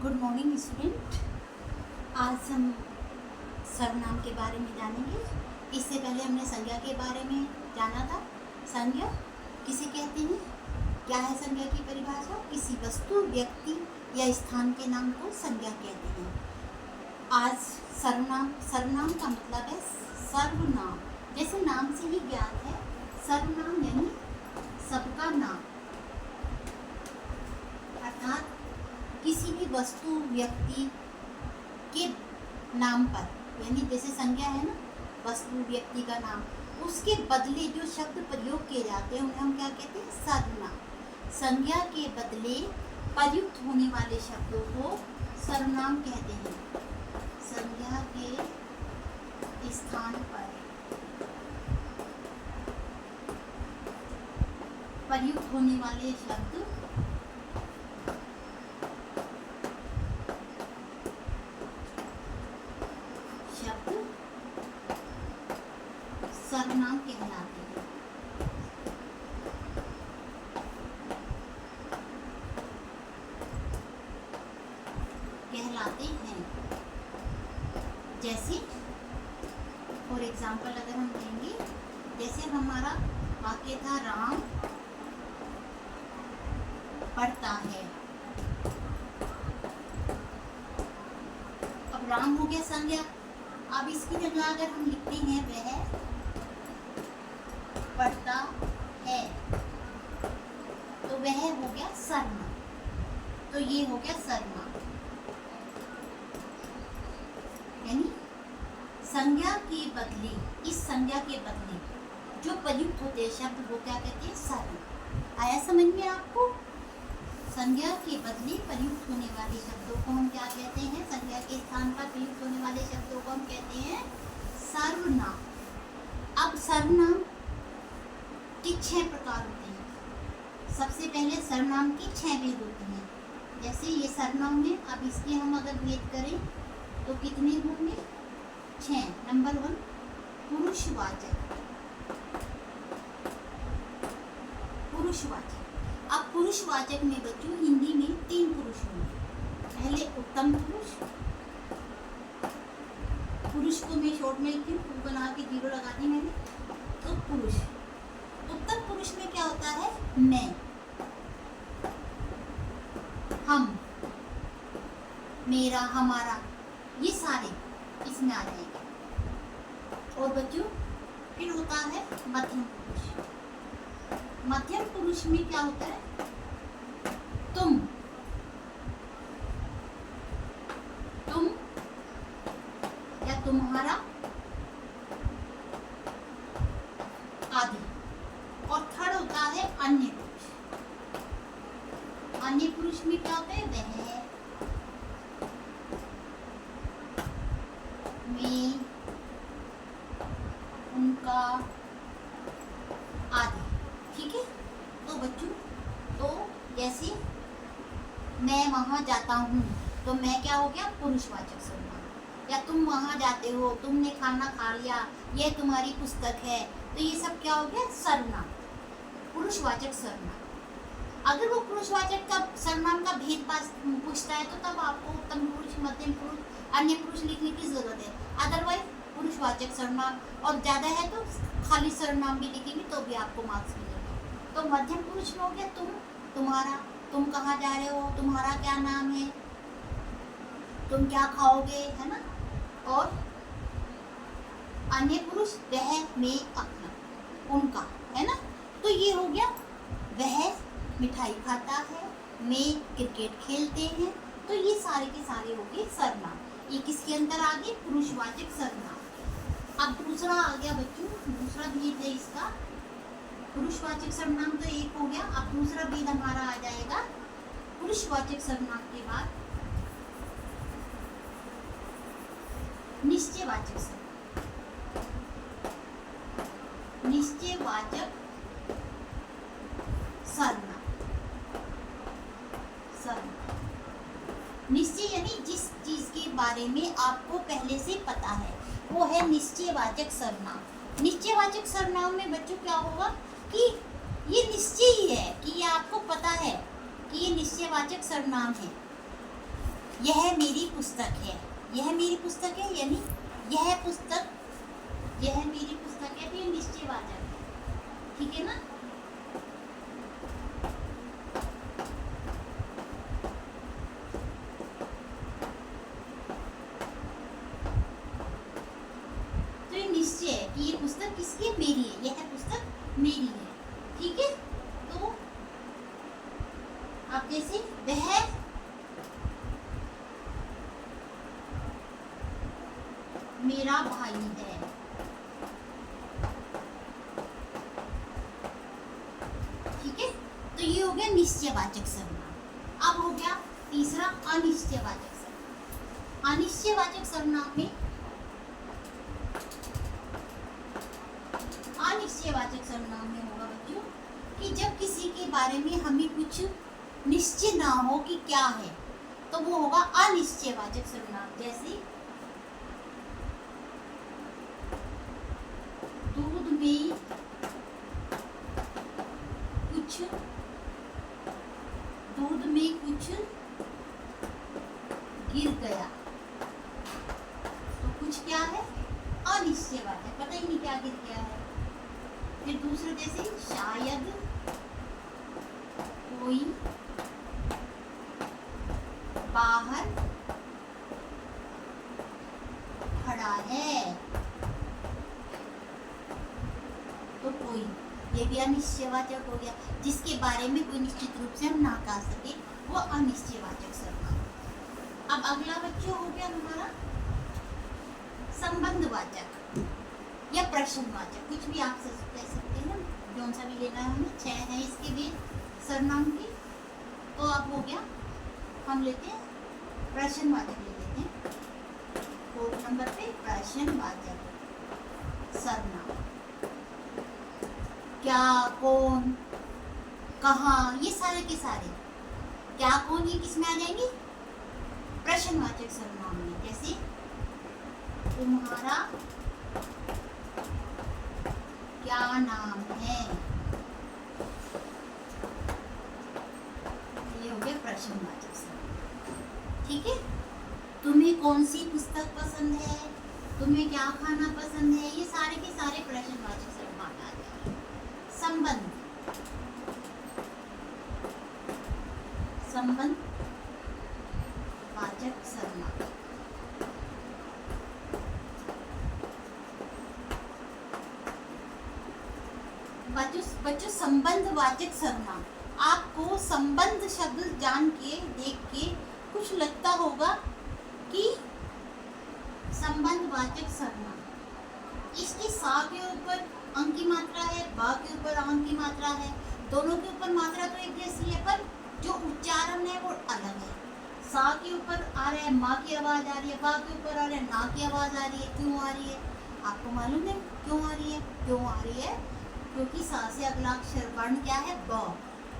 Good morning student. आज हम सर्वनाम के बारे में जानेंगे। इससे पहले हमने संज्ञा के बारे में जाना था। संज्ञा किसे कहते हैं? क्या है संज्ञा की परिभाषा? किसी वस्तु, व्यक्ति या स्थान के नाम को संज्ञा कहते हैं। आज सर्वनाम का मतलब है सर्वनाम। जैसे नाम से ही ज्ञात है, सर्वनाम यानी सबका नाम, अर्थात किसी भी वस्तु, व्यक्ति के नाम पर, यानी जैसे संज्ञा है ना, वस्तु, व्यक्ति का नाम, उसके बदले जो शब्द प्रयोग किए जाते हैं उन्हें हम क्या कहते हैं? सर्वनाम। संज्ञा के बदले प्रयुक्त होने वाले शब्दों को सर्वनाम कहते हैं। संज्ञा के स्थान पर प्रयुक्त होने वाले शब्द सर्वनाम कहलाते हैं। जैसे फॉर एग्जाम्पल अगर हम लेंगे, जैसे हमारा वाक्य था राम पढ़ता है। अब राम हो गया संज्ञा। अब इसकी जगह अगर हम लिखते हैं वह पढ़ता है, तो वह हो गया सर्वनाम। तो ये हो गया सर्वनाम, यानी संज्ञा के बदले, इस संज्ञा के बदले जो प्रयुक्त होते हैं शब्द वो क्या कहते हैं? सर्वनाम। आया समझ में आपको? संज्ञा के बदले प्रयुक्त होने वाले शब्दों को हम क्या कहते हैं? संज्ञा के स्थान पर प्रयुक्त होने वाले शब्दों को हम कहते हैं सर्वनाम। अब सर्वनाम के 6 प्रकार होते हैं। सबसे पहले सर्वनाम की 6 भेद होते हैं। जैसे ये सर्वनाम है, अब इसके हम अगर भेद करें तो कितने होंगे? 6। नंबर 1 पुरुषवाचक। पुरुषवाचक। अब पुरुषवाचक में बच्चों हिंदी में 3 पुरुष होंगे। पहले उत्तम पुरुष, पुरुष को मैं शॉर्ट में लिखती हूँ, बना के 0 लगा दी मैंने, तो पुरुष। उत्तम पुरुष में क्या होता है? मैं, हम, मेरा, हमारा, ये सारे इसमें आ जाएंगे। और बच्चों फिर होता है मध्यम पुरुष। मध्यम पुरुष में क्या होता है? तुम, तुम या तुम्हारा आदि। और थर्ड होता है अन्य पुरुष। अन्य पुरुष में क्या होता है? वह, वे, उनका आदि। ठीक है। तो बच्चों, तो जैसे मैं वहां जाता हूँ, तो मैं क्या हो गया? पुरुषवाचक सर्वनाम। या तुम वहां जाते हो, तुमने खाना खा लिया, यह तुम्हारी पुस्तक है, तो ये सब क्या हो गया? सर्वनाम, पुरुषवाचक सर्वनाम। अगर वो पुरुषवाचक का सर्वनाम का भेद पूछता है तो तब आपको उत्तम पुरुष, मध्यम पुरुष, अन्य पुरुष लिखने की जरूरत है। अदरवाइज पुरुषवाचक सर्वनाम, और ज्यादा है तो खाली सर्वनाम भी लिखेंगे तो भी आपको मार्क्स मिलेगा। तो मध्यम पुरुष में हो गया तुम, तुम्हारा, तुम कहाँ जा रहे हो, तुम्हारा क्या नाम है, तुम क्या खाओगे, है ना। और अन्य पुरुष वह, मैं, अपना, उनका, है ना। तो ये हो गया वह मिठाई खाता है, मैं क्रिकेट खेलते हैं। तो ये सारे के सारे हो गए सर्वनाम। ये किसके अंदर आ गए? पुरुषवाचक सर्वनाम। अब दूसरा आ गया बच्चों, दूसरा भेद है इसका। पुरुषवाचक सर्वनाम तो एक हो गया। अब दूसरा भेद हमारा आ जाएगा पुरुषवाचक सर्वनाम के बाद निश्चयवाचक सर्वनाम। निश्चयवाचक सर्वनाम। निश्चय यानी जिस चीज के बारे में आपको पहले से पता है, वो है निश्चयवाचक सर्वनाम। निश्चयवाचक सर्वनाम में बच्चों क्या होगा कि ये निश्चय ही है, कि ये आपको पता है कि ये निश्चयवाचक सर्वनाम है। यह मेरी पुस्तक है, यह मेरी पुस्तक है, यानी यह पुस्तक, यह मेरी पुस्तक है, तो ये निश्चयवाचक है, ठीक है ना। तो ये निश्चय है कि ये पुस्तक किसकी है, मेरी है, यह पुस्तक मेरी है, ठीक है। तो आप जैसे वह मेरा भाई है, ठीक है। तो ये हो गया निश्चयवाचक सर्वनाम। अब हो गया तीसरा अनिश्चयवाचक सर्वनाम। अनिश्चयवाचक सर्वनाम में, अनिश्चयवाचक सर्वनाम में होगा बच्चों कि जब किसी के बारे में हमें कुछ निश्चय ना हो कि क्या है, तो वो होगा अनिश्चयवाचक सर्वनाम। जैसे दूध में कुछ, दूध में कुछ गिर गया, तो कुछ क्या है, अनिश्चयवाचक, पता ही नहीं क्या गिर गया है। फिर दूसरा जैसे शायद कोई बाहर खड़ा है, तो कोई, ये भी अनिश्चयवाचक हो गया। जिसके बारे में कोई निश्चित रूप से हम ना कह सके, वो अनिश्चयवाचक सर्वनाम। अब अगला बच्चों हो गया हमारा संबंधवाचक या प्रश्नवाचक, कुछ भी आप कह सकते हैं ना, कौन सा भी लेना है हमें, 6 है इसके भी सर्वनाम की। तो अब हो गया, हम लेते हैं प्रश्नवाचक, ले लेते हैं 4 नंबर पे प्रश्नवाचक सर्वनाम। क्या, कौन, कहाँ, ये सारे के सारे, क्या कौन ये किस में आ जाएंगे, प्रश्नवाचक सर्वनाम में। जैसे तुम्हारा क्या नाम है, ये हो गया प्रश्नवाचक सर्वनाम, ठीक है। तुम्हें कौन सी पुस्तक पसंद है, तुम्हें क्या खाना पसंद है, ये सारे के सारे प्रश्नवाचक सर्वनाम आ जाएंगे। संबंध, संबंध वाचक सर्वनाम। बच्चों संबंधवाचक सर्वनाम, आपको संबंध शब्द जान के, देख के कुछ लगता होगा कि संबंधवाचक सर्वनाम, इसकी सा के ऊपर अंक की मात्रा है, बा के ऊपर अंक की मात्रा है, दोनों के ऊपर मात्रा तो एक जैसी है, पर जो उच्चारण है वो अलग है। सा के ऊपर आ रहा है माँ की आवाज आ रही है, बा के ऊपर आ रहा है ना की आवाज आ रही है। क्यों आ रही है, आपको मालूम है क्यों आ रही है? क्यों आ रही है? क्योंकि सा से अगला अक्षर वर्ण क्या है, ब,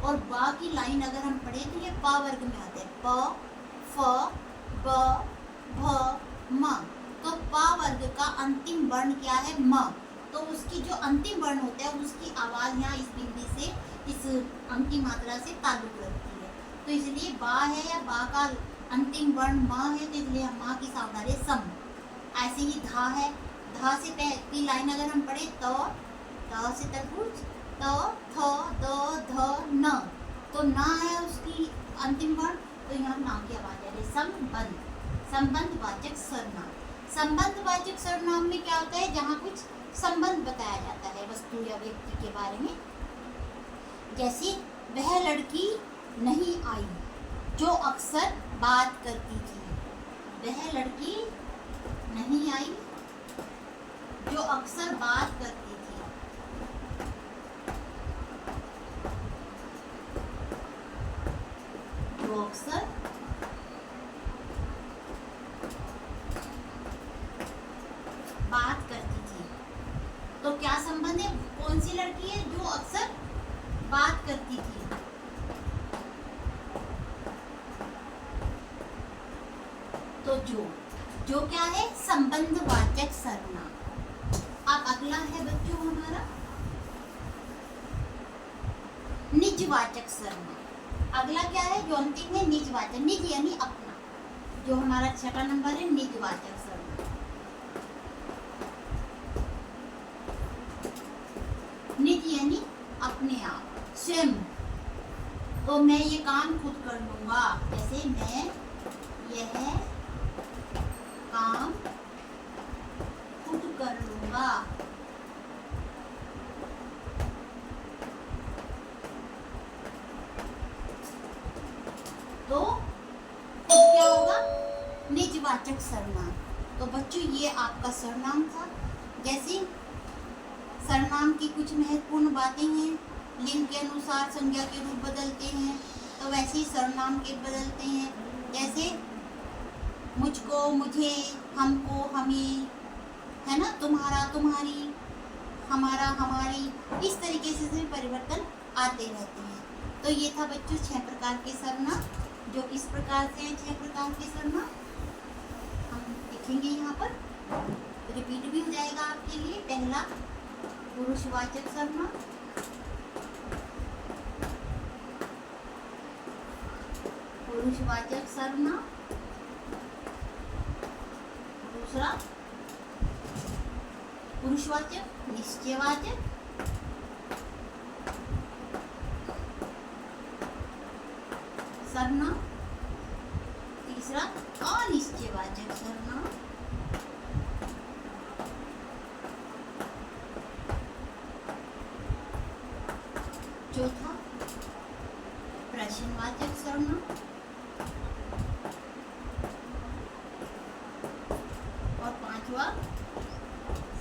और बा की लाइन अगर हम पढ़े तो ये पा वर्ग में आते हैं, प, फ, ब, भ, म। तो पा वर्ग का अंतिम वर्ण क्या है, म। तो उसकी जो अंतिम वर्ण होता है उसकी आवाज यहाँ इस बिंदी से, इस अंक की मात्रा से ताल्लुक रखती है। तो इसलिए बा है या बा का अंतिम वर्ण म है, तो इसलिए हम माँ की सावधानी सम। ऐसे ही धा है, धा से की लाइन अगर हम पढ़े तो त से तरबूज, त, थ, द, ध, न, तो न है उसकी अंतिम वर्ण, तो यहाँ ना की आवाज आ रही है। संबंध, संबंधवाचक सर्वनाम। संबंधवाचक सर्वनाम में क्या होता है, जहाँ कुछ संबंध बताया जाता है वस्तु या व्यक्ति के बारे में। जैसे वह लड़की नहीं आई जो अक्सर बात करती थी, वह लड़की नहीं आई जो अक्सर बात करती थी। जो अक्सर बात करती थी, तो क्या संबंध है, कौन सी लड़की है जो अक्सर बात करती थी। तो जो क्या है, संबंधवाचक सर्वनाम। अब अगला है बच्चों हमारा निजवाचक सर्वनाम। अगला क्या है, जो अंतिम है निजवाचक, निज यानी अपना, जो हमारा छठा नंबर है निजवाचक सर्वनाम। निज यानी अपने आप, स्वयं। तो मैं ये काम खुद कर लूंगा, जैसे मैं यह काम खुद कर लूंगा। तो क्या होगा? निजवाचक सर्वनाम। तो बच्चों ये आपका सर्वनाम था। जैसे सर्वनाम की कुछ महत्वपूर्ण बातें हैं, लिंग के अनुसार संज्ञा के रूप बदलते हैं, तो वैसे ही सर्वनाम के बदलते हैं। जैसे मुझको, मुझे, हमको, हमें, है ना, तुम्हारा, तुम्हारी, हमारा, हमारी, इस तरीके से भी परिवर्तन आते रहते हैं। तो ये था बच्चों 6 प्रकार के सर्वनाम, जो इस प्रकार से हैं। 6 प्रकार के सर्वनाम हम लिखेंगे यहाँ पर, रिपीट भी हो जाएगा आपके लिए। पहला पुरुषवाचक सर्वनाम, पुरुषवाचक सर्वनाम। दूसरा पुरुषवाचक निश्चयवाचक। सर्वनाम। तीसरा अनिश्चयवाचक सर्वनाम। चौथा प्रश्नवाचक सर्वनाम। और पांचवा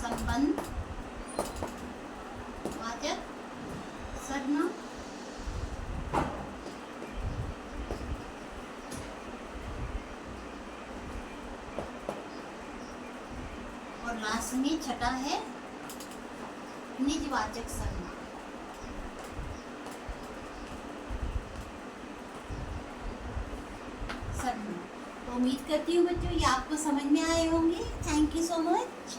संबंध वाचक सर्वनाम। और लास्ट में छठा है निजवाचक सर्वनाम। तो उम्मीद करती हूँ बच्चों ये आपको समझ में आए होंगे। Thank you so much.